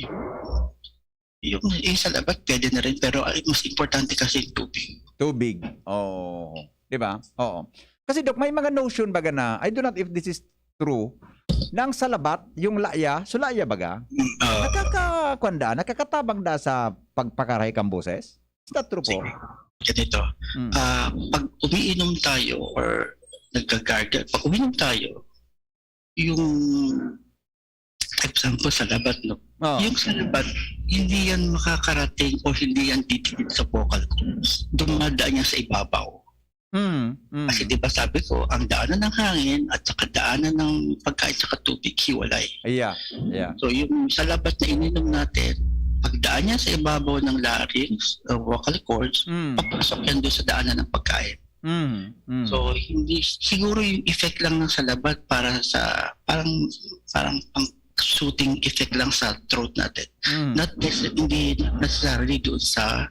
Yung sa labat, pwede na rin. Pero mas importante kasi yung tubig. Tubig. Oh. 'Di ba? Oo. Kasi dok, may mga notion baga na, I do not if this is true, nang salabat, yung laya, sulaya baga, nakakatabang da sa pagpakaray kang boses? Is that true po? Ganito. Pag umiinom tayo or nagka-gargle, pag umiinom tayo, yung example sa labat, no? Oh. Yung sa labat, hindi yan makakarating o hindi yan titigil sa vocal cords. Dumadaan yan sa ibabaw. Kasi di ba sabi ko, ang daanan ng hangin at saka daanan ng pagkain sa tubig, hiwalay. Yeah. So yung sa labat na ininom natin, pagdaan niya sa ibabaw ng larynx, vocal cords, papasok yan doon sa daanan ng pagkain. So hindi siguro yung effect lang ng salabat para sa parang pang soothing effect lang sa throat natin. Hindi necessarily doon sa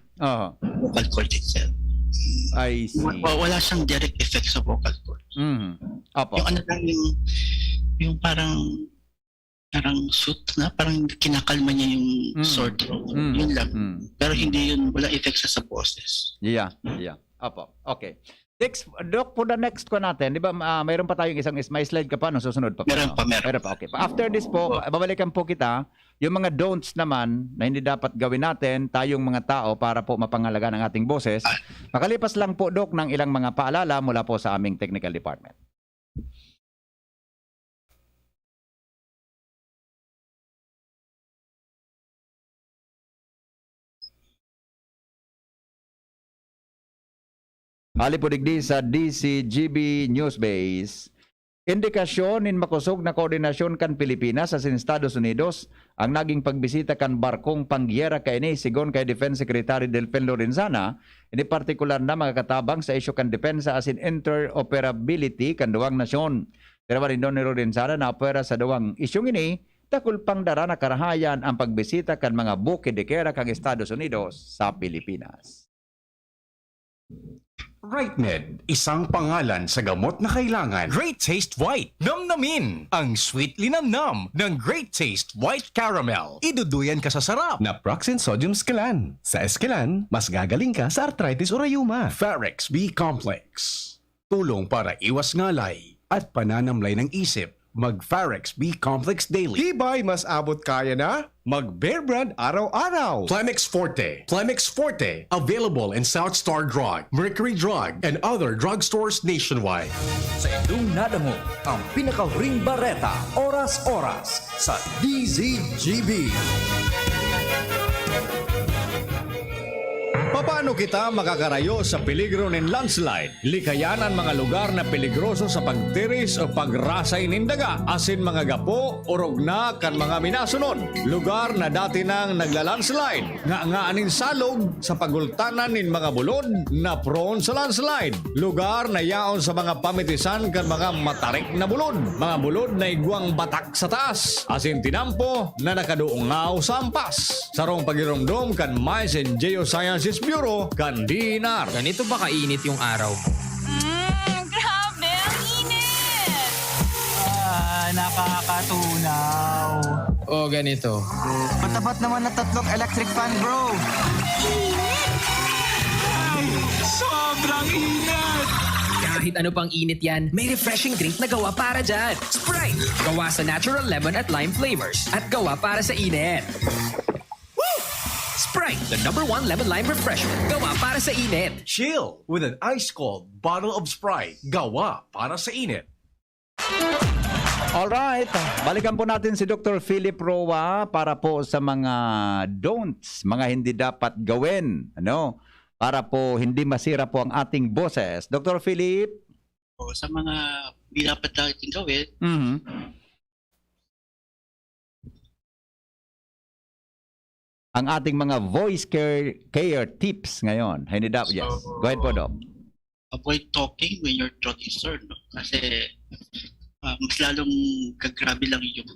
vocal cord itself. I see. Wala siyang direct effect sa vocal cord. Apo. Yung ano lang yung parang soothe na, parang kinakalma niya yung sore throat. Yun lang. Pero hindi yun, wala effect sa boses. Yeah. Apo. Okay. Next, Doc, for the next ko natin, di ba mayroon pa tayong isang may slide ka pa, no? Susunod pa. Meron pa. Okay. After this po, babalikan po kita, yung mga don'ts naman na hindi dapat gawin natin, tayong mga tao, para po mapangalagaan ang ating boses. Makalipas lang po, Doc, ng ilang mga paalala mula po sa aming technical department. Halipudigdi sa DCGB News Base. Indikasyon in makusog na koordinasyon kan Pilipinas sa Estados Unidos ang naging pagbisita kan barkong pangyera kaini sigon kay Defense Secretary Delfin Lorenzana, ini partikular na mga katabang sa isyu kan depensa asin interoperability kan duwang nasyon. Pero rin ni Lorenzana na opera sa duwang isyong ini, takul pang dara na karahayan ang pagbisita kan mga bukidikera kang Estados Unidos sa Pilipinas. RightMed, isang pangalan sa gamot na kailangan. Great Taste White. Namnamin ang sweetly namnam ng Great Taste White Caramel. Iduduyan ka sa sarap. Naproxen Sodium Scalan. Sa Escalan, mas gagaling ka sa arthritis o rayuma. Pharex B Complex. Tulong para iwas ngalay at pananamlay ng isip. Mag-Pharex B Complex Daily. Tibay mas abot kaya na? Mag-Bear Brand araw-araw. Plemix Forte. Plemix Forte. Available in South Star Drug, Mercury Drug, and other drugstores nationwide. Sa inyong nadamo ang pinaka-ring bareta oras-oras sa DZGB. Paano kita makakarayo sa peligro ng landslide? Likayan ang mga lugar na peligroso sa pagtiris o pagrasay ng daga, asin mga gapo, urog na kan mga minasunod. Lugar na dati nang nagla-landslide, nga-ngaanin salog sa pagultanan ng mga bulod na prone sa landslide. Lugar na yaon sa mga pamitisan kan mga matarik na bulod, mga bulod na igwang batak sa taas, asin tinampo na nakaduungaw sa ampas. Sarong pagiromdom kan Mines and Geosciences Bureau, kan DNR. Ganito ba kainit yung araw? Grabe, ang init! Nakakatunaw. O ganito. Patapat naman na 3 electric fan, bro. Sobrang init! Kahit ano pang init yan, may refreshing drink na gawa para dyan. Sprite! Gawa sa natural lemon at lime flavors at gawa para sa init. Sprite, the #1 lemon lime refreshment. Gawa para sa init. Chill with an ice-cold bottle of Sprite. Gawa para sa init. Alright, balikan po natin si Dr. Philip Roa para po sa mga don'ts, mga hindi dapat gawin, para po hindi masira po ang ating boses. Dr. Philip? Sa mga hindi dapat natin gawin, ang ating mga voice care tips ngayon. Hindi daw, yes. Go ahead po, Doc. Avoid talking when your throat is sore, no? Kasi mas lalong gagrabe lang yung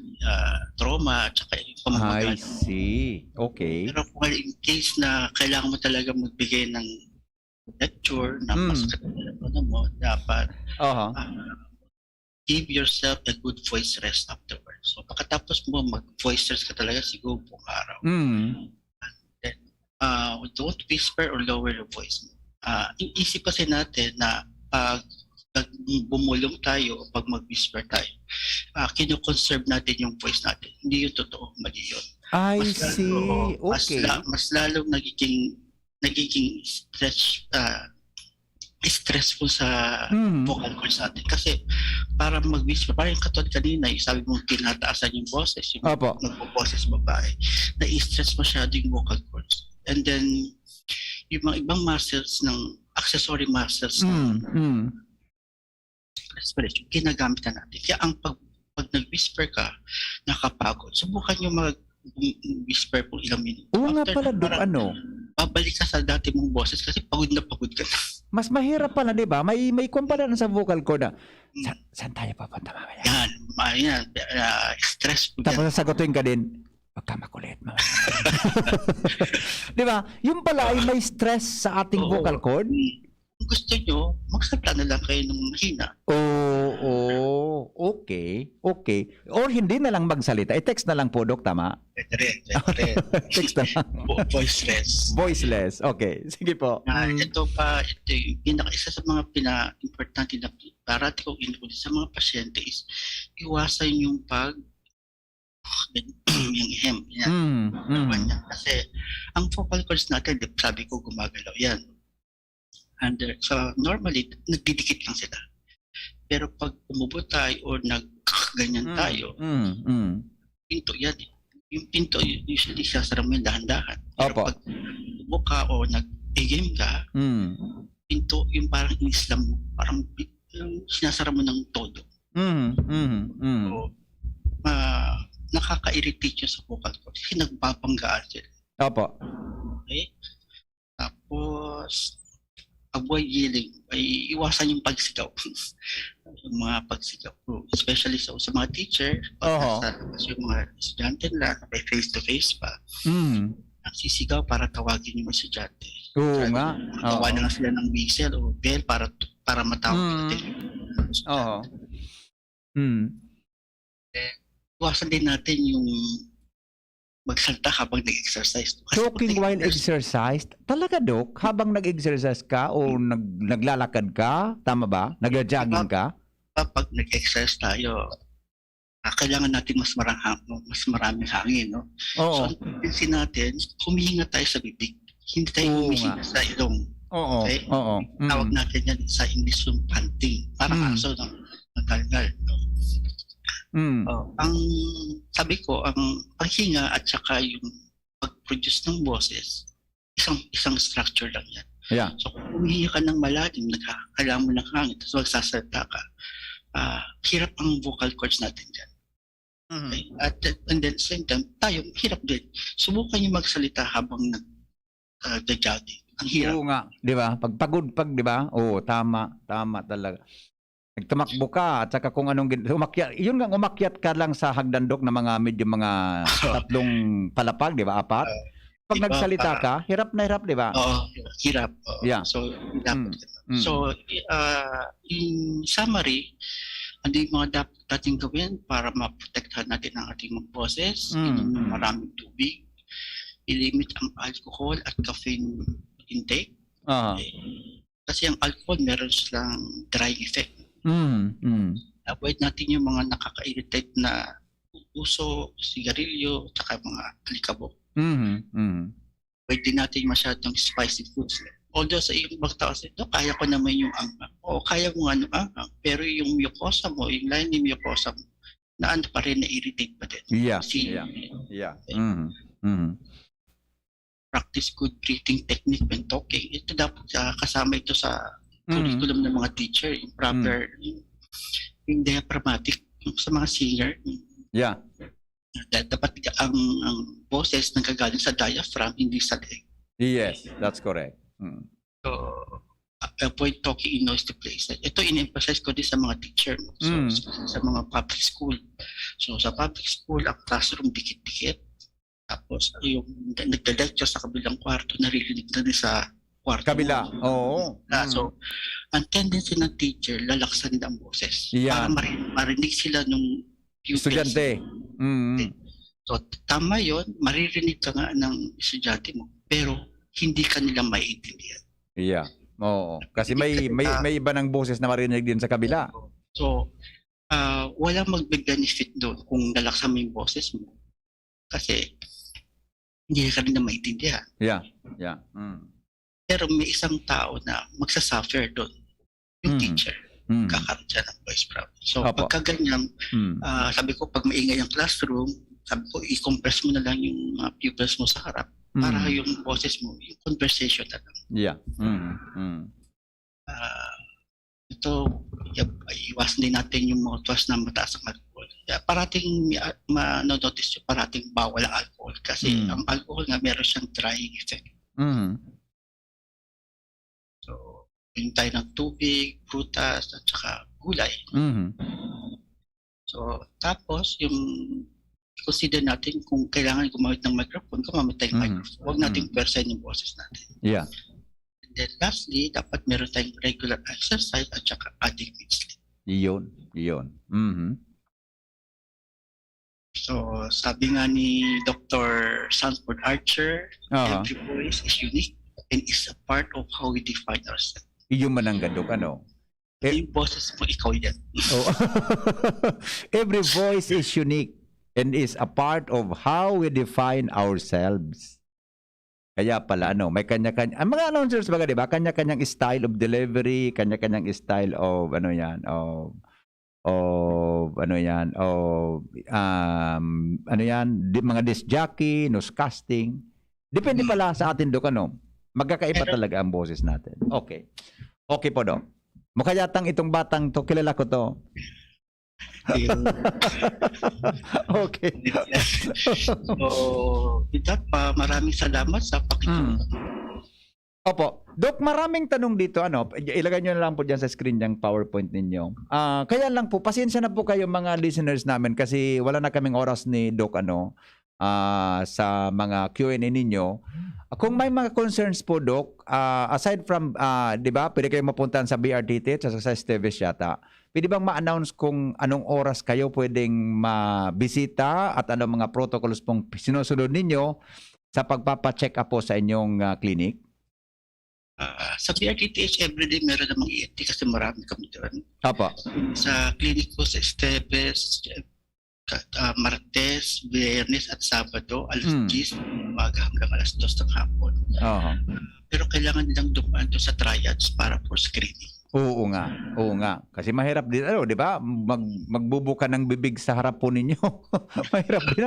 trauma at saka yung I pamamagal. see. Okay. Pero kung in case na kailangan mo talaga magbigay ng lecture na mas ano mo, dapat Aha. give yourself a good voice rest afterwards. So pagkatapos mo mag-voice rest ka talaga siguro buong araw. Don't whisper or lower your voice. Iisip kasi natin na pag bumulong tayo o pag mag-whisper tayo, kino-conserve natin yung voice natin. Hindi yung totoo, mali yun. I Mas lalo- see. Okay. Mas lalong nagiging stressful sa vocal cords natin. Kasi para mag-whisper, parang katulad kanina, sabi mo tinataasan yung boses, yung Opo. nagpo-boses babae, na-stress masyado yung vocal cords. And then, yung mga ibang muscles ng accessory muscles ng respiration, ginagamit na natin. Kaya ang pag nag-whisper ka, nakapagod, subukan nyo mag-whisper po ilang minuto. Oo nga After pala, that, Doc, parang ano? babalik ka sa dati mong boses kasi pagod na pagod ka na. Mas mahirap pala, di ba? May kumpara na sa vocal cord na, saan tayo papunta mamaya? Yan, stressful. Tapos sasagutin ka din, wag ka makulit mamaya. Di ba? Yung pala ay may stress sa ating Oo. vocal cord. Kung gusto nyo, magsalita na lang kayo ng mahina. Oo, okay. Or hindi na lang magsalita. I-text na lang po, Dok, tama? Pwede rin. Text na lang. Voice rest. Voiceless. Okay, sige po. Ito yung isa sa mga pina-importante na parati kong inulit sa mga pasyente is iwasan yung yung hem. Yan. Kasi ang vocal cords natin, sabi ko gumagalaw yan. So normally, nagdidikit lang sila. Pero pag umubo tayo or nagganyan tayo, pinto yan. Yung pinto, usually sasara mo yung dahan-dahan. Pero Opo. pag umubo ka o nag-game ka, pinto, yung parang inislam mo, parang yung sinasara mo ng todo. So, nakaka-irritate yun sa vocal cords kasi nagbabanggaan sila. Opo. Okay? Tapos, avoid yelling. Ay iwasan yung pagsigaw. Yung mga pagsigaw. Especially sa mga teacher, pag yung mga estudyante nila, may face-to-face pa, nagsisigaw para tawagin yung estudyante. Oo nga. Gawa na lang sila ng whistle o bell para matawag natin. Oo. Iwasan din natin yung magsalta habang nag-exercise. Kasi Talking pag while exercise, talaga, Dok, habang nag-exercise ka o naglalakad ka, tama ba? Nag-jogging ka? Pag nag-exercise tayo, kailangan natin mas maraming hangin, no? Oo. So, ang tendency natin, humihinga tayo sa bibig. Hindi tayo Oo humihinga sa ilong. Oo. Okay? Oo. Tawag natin yan sa English yung panting. Parang aso ng talgal. No? Ang sabi ko, ang paghinga at saka yung pag-produce ng boses, isang structure lang yan. Yeah. So kung humihinga ka ng malalim, kailangan mo ng hangin, tapos magsasalita ka, hirap ang vocal cords natin dyan. Okay? And then same time, tayo, hirap din. Subukan yung magsalita habang nag-jogging. Ang hirap. Oo nga, 'di ba? Pagpagod 'di ba? Oo, tama talaga. Nagtumakbo ka at saka kung anong umakyat, yun nga umakyat ka lang sa hagdandok na medyo mga tatlong palapag, 'di ba? Apat. Pag Diba, nagsalita ka, hirap na hirap, 'di ba? Oo, hirap. Yeah. So, dapat. So, in summary, ano yung mga dapat natin gawin para maprotektahan natin ang ating mga boses, inom ng maraming tubig, ilimit ang alcohol at caffeine intake. Kasi ang alcohol meron silang drying effect. Avoid natin yung mga nakaka-irritate na uso, sigarilyo, at saka mga alikabok. Avoid din natin masyadong spicy foods. Although sa ibang tao, kaya ko naman yung anghang. O kaya mo nga ng anghang. Pero yung mucosa mo, yung lining mucosa mo, na ano pa rin, na-irritate pa din. Yeah. Kasi, Yeah. practice good breathing technique when talking. Ito dapat kasama ito sa curriculum ng mga teacher. Yung proper, yung diaphragmatic, yung sa mga singer. Yeah. Dahil dapat ang boses nanggagaling sa diaphragm, hindi sa leg. Yes, that's correct. So, avoid talking in noisy places. Ito in-emphasize ko din sa mga teacher. No? So, sa mga public school. So, sa public school, ang classroom dikit-dikit. Tapos, yung nagda-lecture sa kabilang kwarto, naririnig na din sa kwarto. Kabila. Oo. So, ang tendency ng teacher, lalaksan nila ang boses. Yan. Para marinig sila nung pupils. Estudyante. So, tama yon, maririnig ka nga ng estudyante mo, pero hindi ka nila maiintindihan. Yeah. Oo. Kasi may iba ng boses na marinig din sa kabila. So, walang mag-benefit doon kung lalaksan mo yung boses mo. Kasi, hindi ka rin na maintindihan. Yeah. Pero may isang tao na magsasuffer doon, yung teacher. Kakaroon siya ng voice problem. So, Opo. pagka ganyan, sabi ko, pag maingay ang classroom, sabi ko, i-compress mo na lang yung mga pupils mo sa harap para yung boses mo, yung conversation na lang. Yeah. Ito, iwasan din natin yung mga tuwas na mataas ang alcohol. Parating ma-notice yung parating bawal ang alcohol kasi ang alcohol nga meron siyang drying effect. So, yung tayo ng tubig, prutas, at saka gulay. So, tapos, yung consider natin kung kailangan gumamit ng microphone, gumamit tayong microphone. Huwag natin persayin yung boses natin. Yeah. And then lastly, dapat meron tayong regular exercise at saka adequate sleep. Yun. So, sabi nga ni Dr. Sanford Archer, every voice is unique and is a part of how we define ourselves. Yung mananggandok, ano? Yung boses mo, ikaw yan. Every voice is unique and is a part of how we define ourselves. Kaya pala, may kanya-kanya. Ang mga announcers baga, di ba? Kanya-kanyang style of delivery, kanya-kanyang style of, mga disc jockey, newscasting. Depende pala sa atin, Dok, magkakaiba talaga ang boses natin. Okay. Okay po, Dok. Mukha yatang itong batang to, kilala ko to. Okay. So, with that pa, maraming salamat sa pakikinig. Opo. Dok, maraming tanong dito. Ilagay nyo na lang po dyan sa screen yung PowerPoint ninyo. Kaya lang po, pasensya na po kayo mga listeners namin kasi wala na kaming oras ni Dok sa mga Q&A ninyo. Kung may mga concerns po, Dok, aside from, di ba, pwede kayo mapuntahan sa BRTT at sa Esteves yata. Pwede bang ma-announce kung anong oras kayo pwedeng mabisita at anong mga protocols pong sinusunod ninyo sa pagpapacheck up po sa inyong clinic? Sa PRTTH, everyday meron namang ENT kasi marami kami doon. Apo. Sa clinic ko sa Esteves, Martes, Biyernes at Sabado, alas 10 umaga hanggang alas 2 ng hapon. Pero kailangan nilang dumaan doon sa triads para for screening. Oo nga. Kasi mahirap din, di ba? Magbubuka ng bibig sa harap po ninyo. Mahirap din,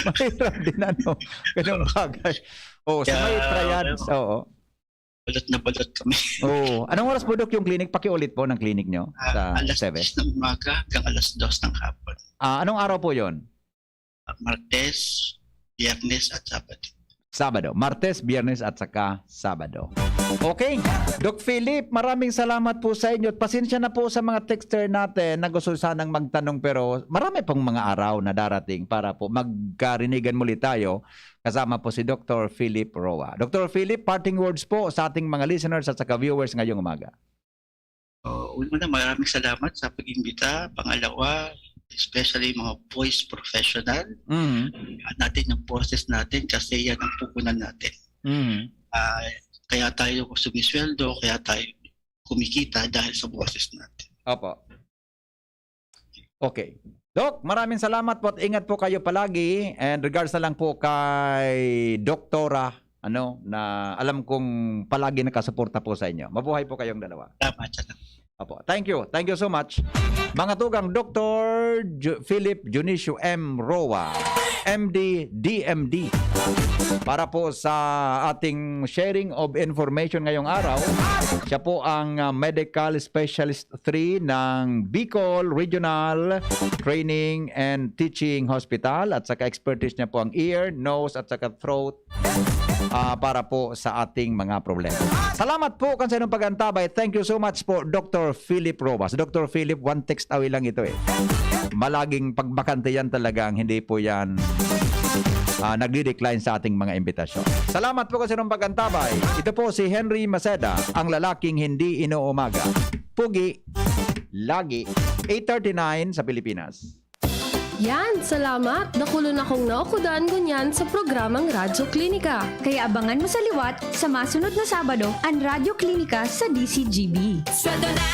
Mahirap din, Ganong bagay. Sa may triads, Balot na balot kami. Anong oras po, Dok, yung clinic? Pakiulit po ng clinic nyo sa alas Esteves. 10 ng umaga hanggang alas 2 ng hapon. Anong araw po yon? Martes, Biyernes at Sabado. Martes, Biyernes at saka Sabado. Okay. Doc Philip, maraming salamat po sa inyo. Pasensya na po sa mga texter natin na gusto sanang magtanong pero marami pong mga araw na darating para po magkarinigan muli tayo. Kasama po si Dr. Philip Roa. Dr. Philip, parting words po sa ating mga listeners at saka viewers ngayong umaga. Una, maraming salamat sa pag-imbita. Pangalawa, especially mga voice professional. Natin yung boses natin kasi yan ang pupunan natin. Kaya tayo sumisweldo, kaya tayo kumikita dahil sa boses natin. Opo. Okay. Doc, maraming salamat po at ingat po kayo palagi. And regards na lang po kay Doktora, na alam kong palagi nakasuporta po sa inyo. Mabuhay po kayong dalawa. Salamat. Opo. Thank you. Thank you so much. Mga tugang Dr. Philip Junicio M. Roa, MD, DMD. Para po sa ating sharing of information ngayong araw, siya po ang Medical Specialist 3 ng Bicol Regional Training and Teaching Hospital at saka expertise niya po ang ear, nose at saka throat para po sa ating mga problema. Salamat po kansa inyong pag-antabay. Thank you so much po, Dr. Philip Robas. Dr. Philip, one text away lang ito eh. Malaging pagbakante yan talagang hindi po yan nagdi-decline sa ating mga imbitasyon. Salamat po kansa inyong pag-antabay. Ito po si Henry Maceda, ang lalaking hindi inuumaga. Pugi, lagi, 8:39 sa Pilipinas. Yan, salamat. Nakulon akong naukudan gunyan sa programang Radyo Klinika. Kaya abangan mo sa liwat sa masunod na Sabado ang Radyo Klinika sa DCGB. Sweldo na